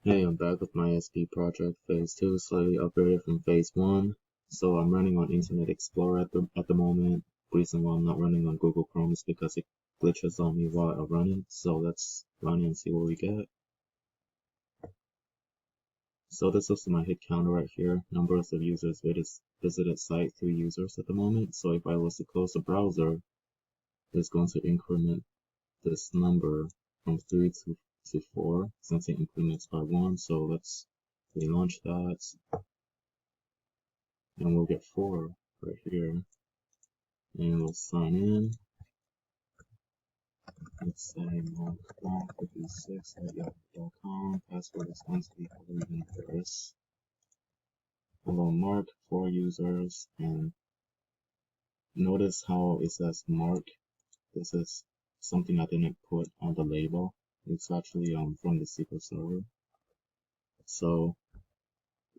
Hey, I'm back with my ASP project, Phase 2, slightly upgraded from Phase 1. So I'm running on Internet Explorer at the moment. The reason why I'm not running on Google Chrome is because it glitches on me while I'm running. So let's run and see what we get. So this is my hit counter right here. Numbers of users visited site 3 users at the moment. So if I was to close the browser, it's going to increment this number from 3 to 4 since it increments by 1. So let's relaunch that. And we'll get 4 right here, and we'll sign in. Let's say mark56@yahoo.com. Password is going to be this. Hello Mark, 4 users, and notice how it says Mark. This is something I didn't put on the label. It's actually from the SQL server. So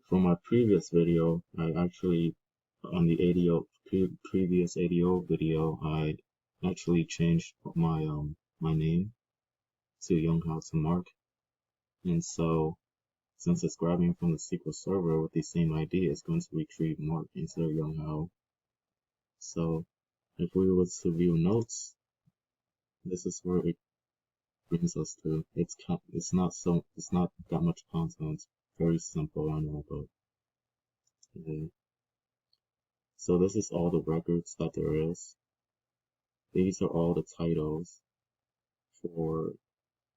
from my previous video, I actually on the previous ADO video, I actually changed my my name to Younghao to Mark, and so since it's grabbing from the SQL server with the same ID, it's going to retrieve Mark instead of Younghao. So if we were to view notes, this is where it brings us to. It's not that much content. Very simple, I know, but yeah. So this is all the records that there is. These are all the titles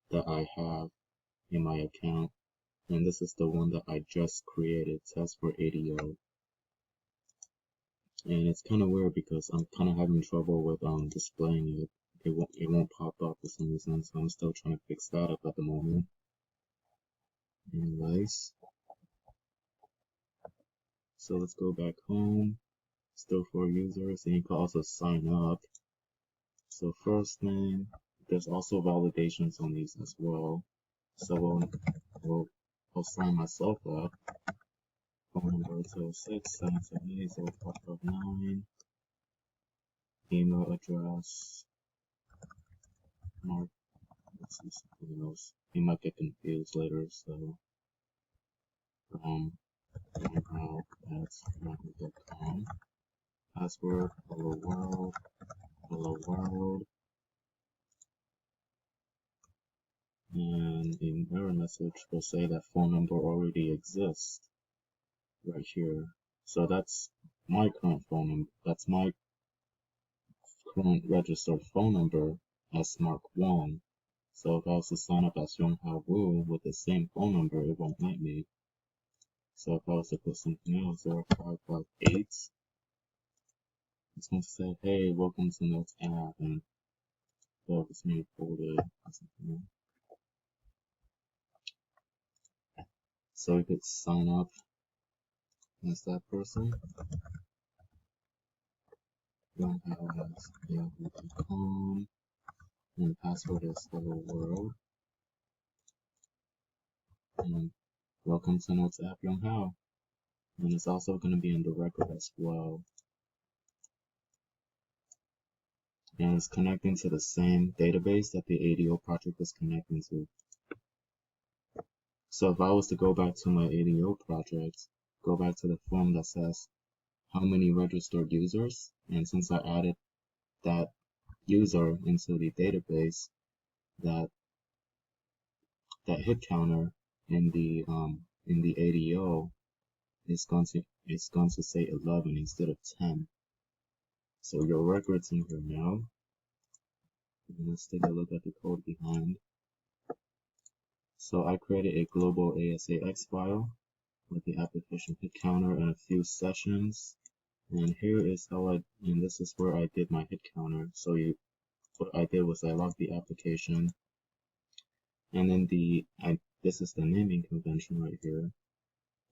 that I have in my account, and this is the one that I just created, test for ADO. And it's kind of weird because I'm kind of having trouble with displaying it. It won't pop up for some reason, so I'm still trying to fix that up at the moment. Anyways, so let's go back home. Still 4 users, and you can also sign up. So first name, there's also validations on these as well. So I'll sign myself up. Phone number 206-778-0559. Email address. Mark. Let's see something else. You might get confused later, so yahoo.com. Password, hello world, and the error message will say that phone number already exists right here. So that's my current phone number. That's my current registered phone number as Mark Wong. So if I was to sign up as Younghao Wu with the same phone number, it won't let me. So if I was to put something else, 0558, it's going to say, hey, welcome to Notes app, and well, it's me folded or something. So you could sign up as that person. Younghao@yahoo.com, and the password is hello world. And welcome to Notes app Younghao. And it's also going to be in the record as well. And it's connecting to the same database that the ADO project is connecting to. So if I was to go back to my ADO project, go back to the form that says how many registered users, and since I added that user into the database, that hit counter in the ADO is going to say 11 instead of 10. So your record's in here now. And let's take a look at the code behind. So I created a global ASAX file with the application hit counter and a few sessions. And here is and this is where I did my hit counter. So what I did was I logged the application, and then this is the naming convention right here.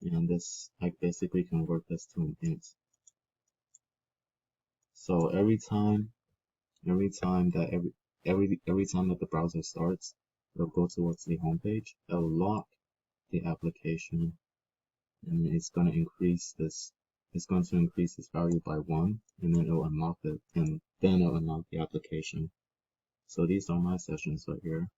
And I basically convert this to an int. So every time that the browser starts, it'll go towards the home page, it'll lock the application, and it's going to increase this value by 1, and then it'll unlock it, and then it'll unlock the application. So these are my sessions right here.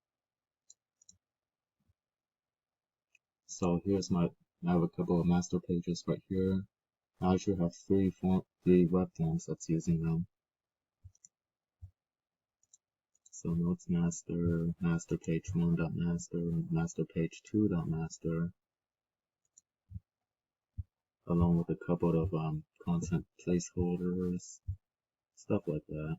So here's I have a couple of master pages right here. I actually have three web forms that's using them. So notes master, master page 1.master, master page 2.master, along with a couple of content placeholders, stuff like that.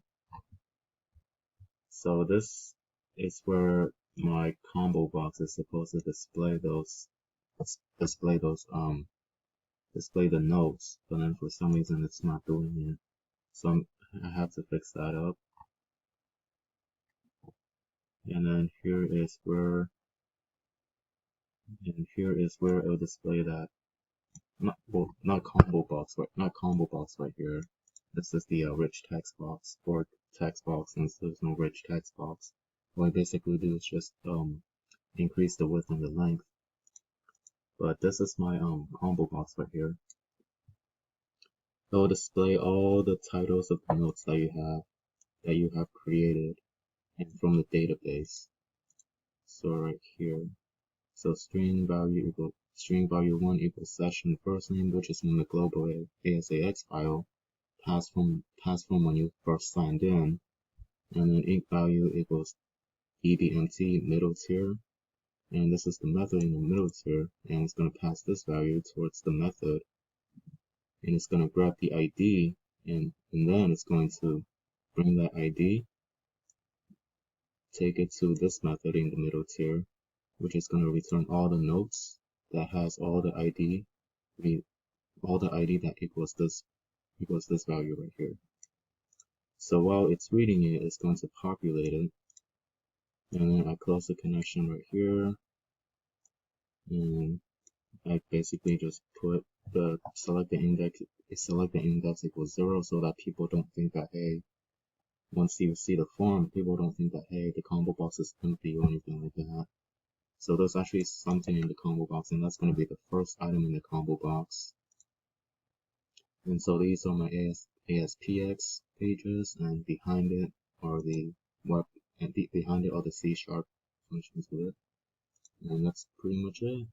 So this is where my combo box is supposed to display the notes, but then for some reason it's not doing it. So I have to fix that up. And then here is where it'll display that not combo box right here. This is the rich text box or text box, since there's no rich text box. What I basically do is just increase the width and the length. But this is my combo box right here. It will display all the titles of the notes that you have created and from the database. So right here. So string value 1 equals session first name, which is in the global ASAX file, passed from when you first signed in, and then int value equals EBMT middle tier, and this is the method in the middle tier, and it's going to pass this value towards the method, and it's going to grab the ID, and then it's going to bring that ID, take it to this method in the middle tier, which is going to return all the notes that has all the ID that equals this value right here. So while it's reading it, it's going to populate it, and then I close the connection right here, and I basically just put select the index equals 0, so that people don't think that, hey, once you see the form, people don't think that, hey, the combo box is empty or anything like that. So there's actually something in the combo box, and that's going to be the first item in the combo box. And so these are my ASPX pages, and behind it are the C# functions with it. And that's pretty much it.